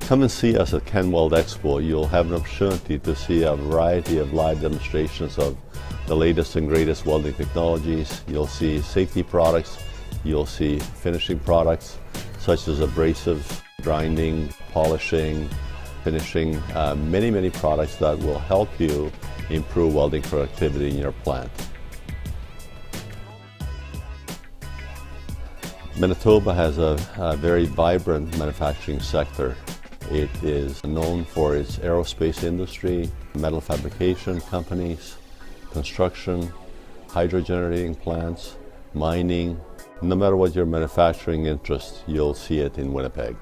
Come and see us at CanWeld Expo. You'll have an opportunity to see a variety of live demonstrations of the latest and greatest welding technologies. You'll see safety products, you'll see finishing products such as abrasives, grinding, polishing, finishing, many products that will help you improve welding productivity in your plant. Manitoba has a very vibrant manufacturing sector. It is known for its aerospace industry, metal fabrication companies, construction, hydro-generating plants, mining. No matter what your manufacturing interest, you'll see it in Winnipeg.